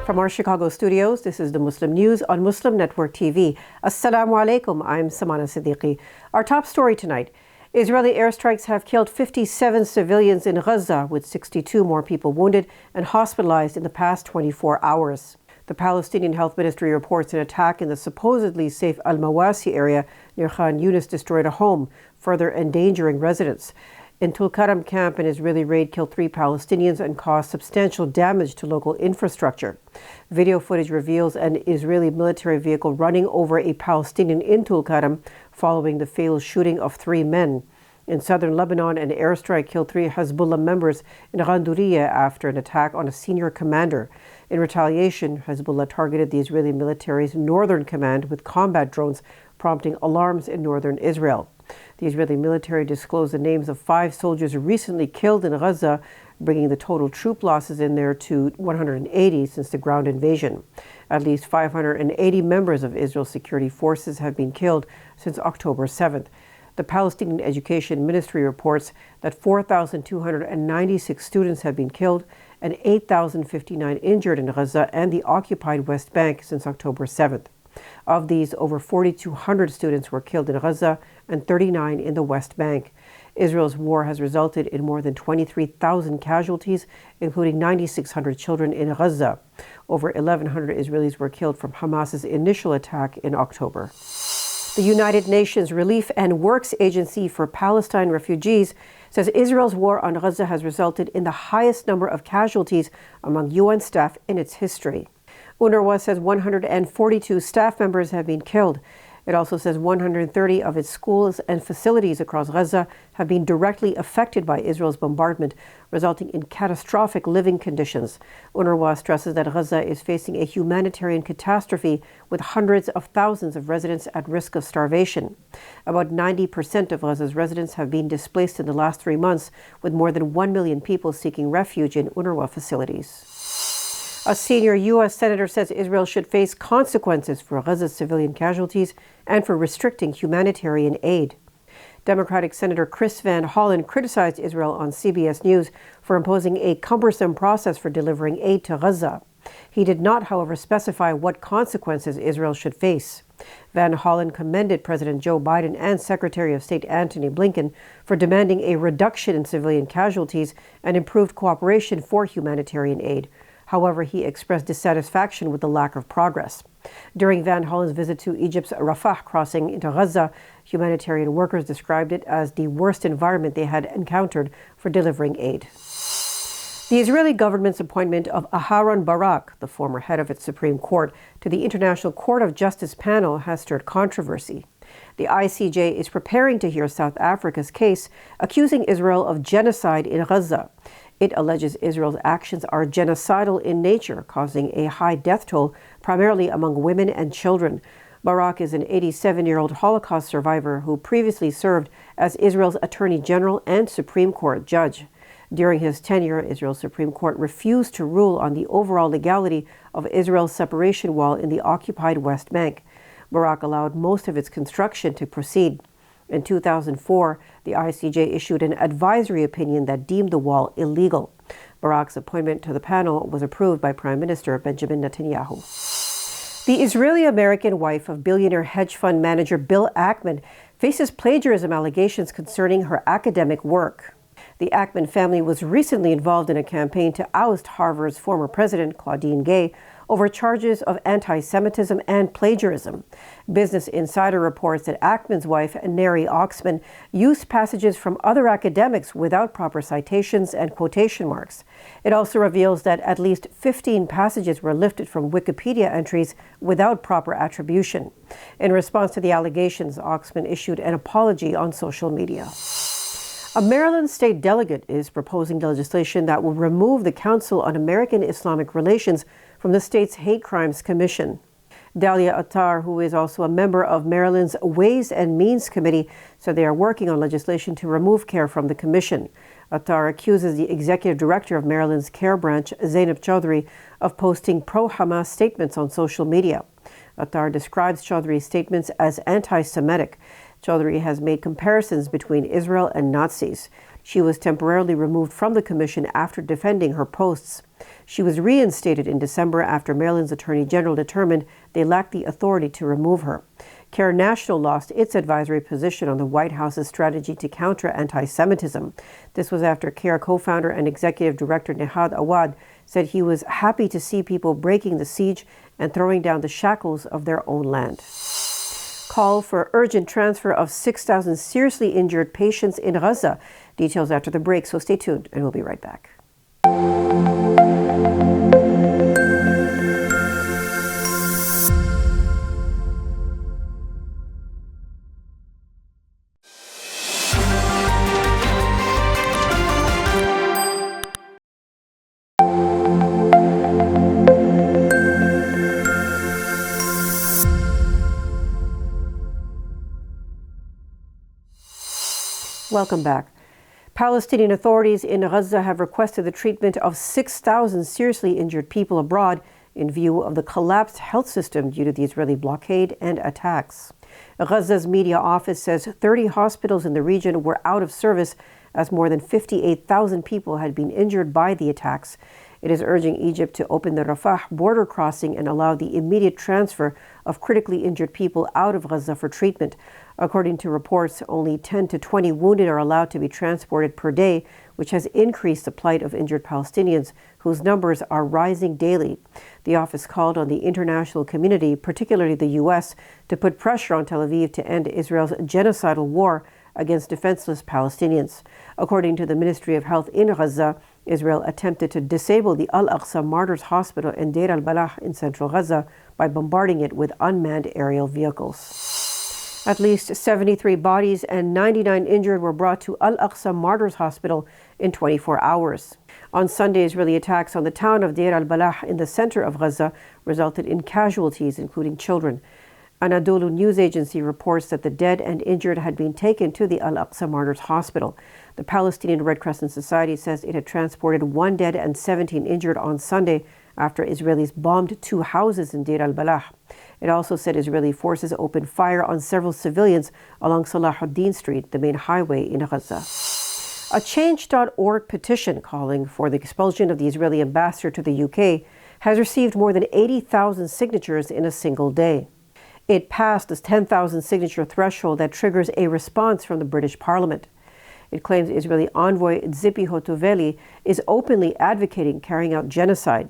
From our Chicago studios, this is the Muslim News on Muslim Network TV. Assalamu alaikum, I'm Samana Siddiqui. Our top story tonight: Israeli airstrikes have killed 57 civilians in Gaza, with 62 more people wounded and hospitalized in the past 24 hours. The Palestinian Health Ministry reports an attack in the supposedly safe Al-Mawasi area near Khan Yunis destroyed a home, further endangering residents. In Tulkarm camp, an Israeli raid killed 3 Palestinians and caused substantial damage to local infrastructure. Video footage reveals an Israeli military vehicle running over a Palestinian in Tulkarm following the failed shooting of 3 men. In southern Lebanon, an airstrike killed 3 Hezbollah members in Ghandouriya after an attack on a senior commander. In retaliation, Hezbollah targeted the Israeli military's northern command with combat drones, prompting alarms in northern Israel. The Israeli military disclosed the names of 5 soldiers recently killed in Gaza, bringing the total troop losses in there to 180 since the ground invasion. At least 580 members of Israel's security forces have been killed since October 7th. The Palestinian Education Ministry reports that 4,296 students have been killed and 8,059 injured in Gaza and the occupied West Bank since October 7th. Of these, over 4,200 students were killed in Gaza and 39 in the West Bank. Israel's war has resulted in more than 23,000 casualties, including 9,600 children in Gaza. Over 1,100 Israelis were killed from Hamas's initial attack in October. The United Nations Relief and Works Agency for Palestine Refugees says Israel's war on Gaza has resulted in the highest number of casualties among UN staff in its history. UNRWA says 142 staff members have been killed. It also says 130 of its schools and facilities across Gaza have been directly affected by Israel's bombardment, resulting in catastrophic living conditions. UNRWA stresses that Gaza is facing a humanitarian catastrophe with hundreds of thousands of residents at risk of starvation. About 90% of Gaza's residents have been displaced in the last 3 months, with more than 1 million people seeking refuge in UNRWA facilities. A senior U.S. senator says Israel should face consequences for Gaza's civilian casualties and for restricting humanitarian aid. Democratic Senator Chris Van Hollen criticized Israel on CBS News for imposing a cumbersome process for delivering aid to Gaza. He did not, however, specify what consequences Israel should face. Van Hollen commended President Joe Biden and Secretary of State Antony Blinken for demanding a reduction in civilian casualties and improved cooperation for humanitarian aid. However, he expressed dissatisfaction with the lack of progress. During Van Hollen's visit to Egypt's Rafah crossing into Gaza, humanitarian workers described it as the worst environment they had encountered for delivering aid. The Israeli government's appointment of Aharon Barak, the former head of its Supreme Court, to the International Court of Justice panel has stirred controversy. The ICJ is preparing to hear South Africa's case accusing Israel of genocide in Gaza. It alleges Israel's actions are genocidal in nature, causing a high death toll, primarily among women and children. Barak is an 87-year-old Holocaust survivor who previously served as Israel's Attorney General and Supreme Court judge. During his tenure, Israel's Supreme Court refused to rule on the overall legality of Israel's separation wall in the occupied West Bank. Barak allowed most of its construction to proceed. In 2004, the ICJ issued an advisory opinion that deemed the wall illegal. Barak's appointment to the panel was approved by Prime Minister Benjamin Netanyahu. The Israeli-American wife of billionaire hedge fund manager Bill Ackman faces plagiarism allegations concerning her academic work. The Ackman family was recently involved in a campaign to oust Harvard's former president, Claudine Gay, over charges of anti-Semitism and plagiarism. Business Insider reports that Ackman's wife, Neri Oxman, used passages from other academics without proper citations and quotation marks. It also reveals that at least 15 passages were lifted from Wikipedia entries without proper attribution. In response to the allegations, Oxman issued an apology on social media. A Maryland state delegate is proposing legislation that will remove the Council on American Islamic Relations from the state's Hate Crimes Commission. Dalia Attar, who is also a member of Maryland's Ways and Means Committee, said they are working on legislation to remove CAIR from the commission. Attar accuses the executive director of Maryland's CAIR branch, Zainab Chaudhry, of posting pro-Hamas statements on social media. Attar describes Chaudhry's statements as anti-Semitic. Chaudhry has made comparisons between Israel and Nazis. She was temporarily removed from the commission after defending her posts. She was reinstated in December after Maryland's Attorney General determined they lacked the authority to remove her. CAIR National lost its advisory position on the White House's strategy to counter anti-Semitism. This was after CAIR co-founder and executive director Nihad Awad said he was happy to see people breaking the siege and throwing down the shackles of their own land. Call for urgent transfer of 6,000 seriously injured patients in Gaza. Details after the break, so stay tuned and we'll be right back. Welcome back. Palestinian authorities in Gaza have requested the treatment of 6,000 seriously injured people abroad in view of the collapsed health system due to the Israeli blockade and attacks. Gaza's media office says 30 hospitals in the region were out of service as more than 58,000 people had been injured by the attacks. It is urging Egypt to open the Rafah border crossing and allow the immediate transfer of critically injured people out of Gaza for treatment. According to reports, only 10 to 20 wounded are allowed to be transported per day, which has increased the plight of injured Palestinians, whose numbers are rising daily. The office called on the international community, particularly the U.S., to put pressure on Tel Aviv to end Israel's genocidal war against defenseless Palestinians. According to the Ministry of Health in Gaza, Israel attempted to disable the Al-Aqsa Martyrs Hospital in Deir al-Balah in central Gaza by bombarding it with unmanned aerial vehicles. At least 73 bodies and 99 injured were brought to Al-Aqsa Martyrs Hospital in 24 hours. On Sunday, Israeli attacks on the town of Deir al-Balah in the center of Gaza resulted in casualties, including children. Anadolu news agency reports that the dead and injured had been taken to the Al-Aqsa Martyrs Hospital. The Palestinian Red Crescent Society says it had transported 1 dead and 17 injured on Sunday after Israelis bombed 2 houses in Deir al-Balah. It also said Israeli forces opened fire on several civilians along Salahuddin Street, the main highway in Gaza. A Change.org petition calling for the expulsion of the Israeli ambassador to the UK has received more than 80,000 signatures in a single day. It passed the 10,000 signature threshold that triggers a response from the British Parliament. It claims Israeli envoy Tzipi Hotovely is openly advocating carrying out genocide.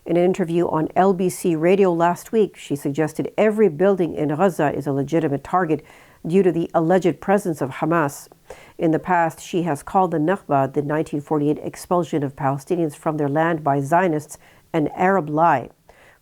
In an interview on LBC radio last week, she suggested every building in Gaza is a legitimate target due to the alleged presence of Hamas. In the past, she has called the Nakba, the 1948 expulsion of Palestinians from their land by Zionists, an Arab lie.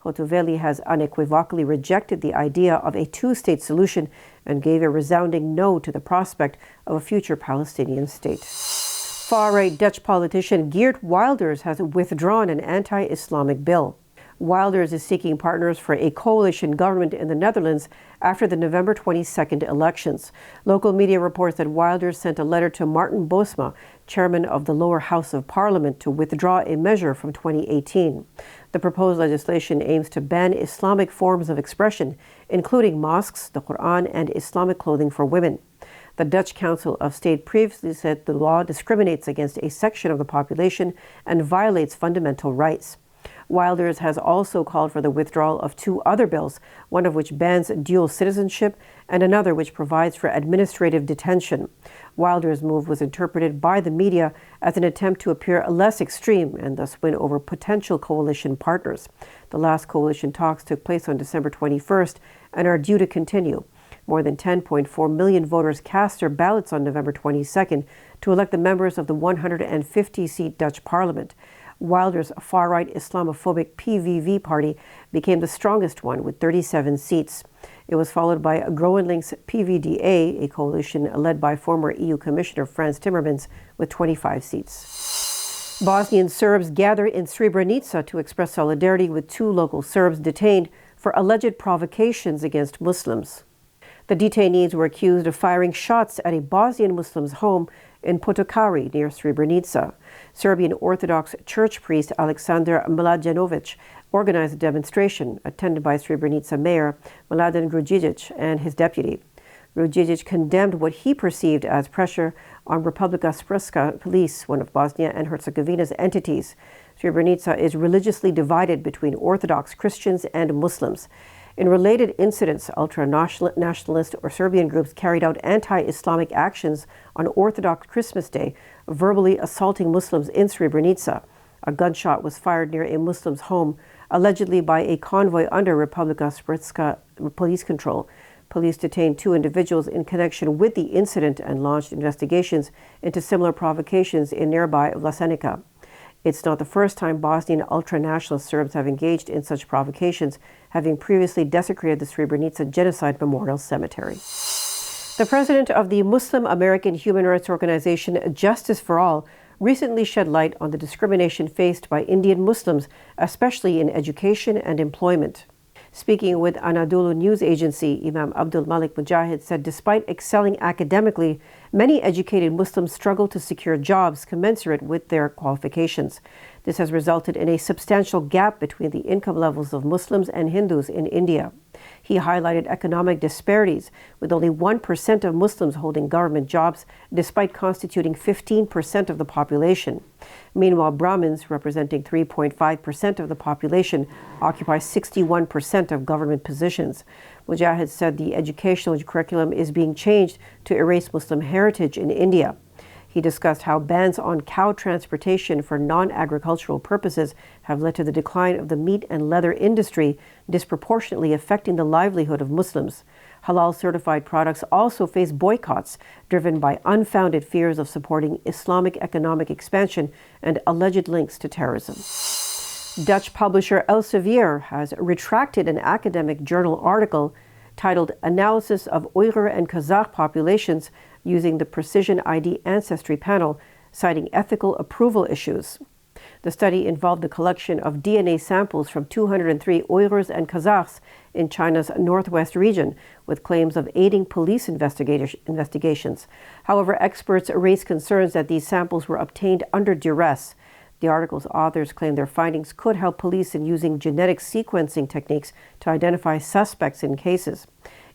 Hotovely has unequivocally rejected the idea of a two-state solution and gave a resounding no to the prospect of a future Palestinian state. Far-right Dutch politician Geert Wilders has withdrawn an anti-Islamic bill. Wilders is seeking partners for a coalition government in the Netherlands after the November 22nd elections. Local media reports that Wilders sent a letter to Martin Bosma, chairman of the lower house of parliament, to withdraw a measure from 2018. The proposed legislation aims to ban Islamic forms of expression, including mosques, the Quran, and Islamic clothing for women. The Dutch Council of State previously said the law discriminates against a section of the population and violates fundamental rights. Wilders has also called for the withdrawal of 2 other bills, one of which bans dual citizenship and another which provides for administrative detention. Wilders' move was interpreted by the media as an attempt to appear less extreme and thus win over potential coalition partners. The last coalition talks took place on December 21st and are due to continue. More than 10.4 million voters cast their ballots on November 22nd to elect the members of the 150-seat Dutch parliament. Wilders' far-right Islamophobic PVV party became the strongest one with 37 seats. It was followed by GroenLinks PVDA, a coalition led by former EU Commissioner Frans Timmermans, with 25 seats. Bosnian Serbs gather in Srebrenica to express solidarity with 2 local Serbs detained for alleged provocations against Muslims. The detainees were accused of firing shots at a Bosnian Muslim's home in Potokari near Srebrenica. Serbian Orthodox Church priest Aleksandar Mladenovic organized a demonstration attended by Srebrenica Mayor Mladen Grujic and his deputy. Ružić condemned what he perceived as pressure on Republika Srpska police, one of Bosnia and Herzegovina's entities. Srebrenica is religiously divided between Orthodox Christians and Muslims. In related incidents, ultra-nationalist or Serbian groups carried out anti-Islamic actions on Orthodox Christmas Day, verbally assaulting Muslims in Srebrenica. A gunshot was fired near a Muslim's home, allegedly by a convoy under Republika Srpska police control. Police detained 2 individuals in connection with the incident and launched investigations into similar provocations in nearby Vlasenica. It's not the first time Bosnian ultra-nationalist Serbs have engaged in such provocations, having previously desecrated the Srebrenica Genocide Memorial Cemetery. The president of the Muslim American human rights organization Justice for All recently shed light on the discrimination faced by Indian Muslims, especially in education and employment. Speaking with Anadolu news agency, Imam Abdul Malik Mujahid said despite excelling academically, many educated Muslims struggle to secure jobs commensurate with their qualifications. This has resulted in a substantial gap between the income levels of Muslims and Hindus in India. He highlighted economic disparities, with only 1% of Muslims holding government jobs, despite constituting 15% of the population. Meanwhile, Brahmins, representing 3.5% of the population, occupy 61% of government positions. Mujahid said the educational curriculum is being changed to erase Muslim heritage in India. He discussed how bans on cow transportation for non-agricultural purposes have led to the decline of the meat and leather industry, disproportionately affecting the livelihood of Muslims. Halal-certified products also face boycotts, driven by unfounded fears of supporting Islamic economic expansion and alleged links to terrorism. Dutch publisher Elsevier has retracted an academic journal article titled Analysis of Uyghur and Kazakh Populations using the Precision ID Ancestry Panel, citing ethical approval issues. The study involved the collection of DNA samples from 203 Uyghurs and Kazakhs in China's northwest region, with claims of aiding police investigations. However, experts raised concerns that these samples were obtained under duress. The article's authors claim their findings could help police in using genetic sequencing techniques to identify suspects in cases.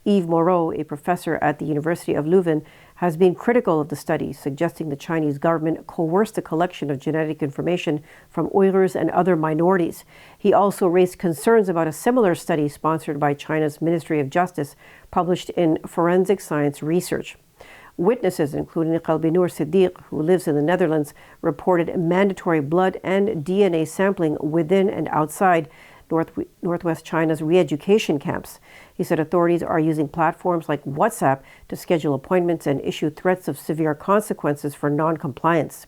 Yves Moreau, a professor at the University of Leuven, has been critical of the study, suggesting the Chinese government coerced the collection of genetic information from Uyghurs and other minorities. He also raised concerns about a similar study sponsored by China's Ministry of Justice, published in Forensic Science Research. Witnesses, including Qalbinur Siddiqui, who lives in the Netherlands, reported mandatory blood and DNA sampling within and outside Northwest China's re-education camps. He said authorities are using platforms like WhatsApp to schedule appointments and issue threats of severe consequences for non-compliance.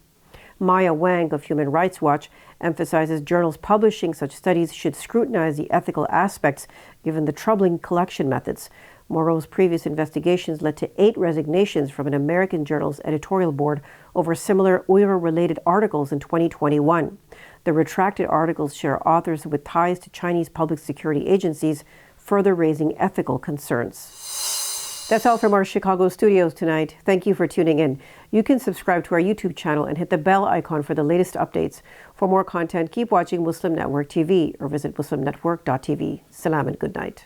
Maya Wang of Human Rights Watch emphasizes journals publishing such studies should scrutinize the ethical aspects given the troubling collection methods. Moreau's previous investigations led to 8 resignations from an American journal's editorial board over similar Uyghur-related articles in 2021. The retracted articles share authors with ties to Chinese public security agencies, further raising ethical concerns. That's all from our Chicago studios tonight. Thank you for tuning in. You can subscribe to our YouTube channel and hit the bell icon for the latest updates. For more content, keep watching Muslim Network TV or visit muslimnetwork.tv. Salam and good night.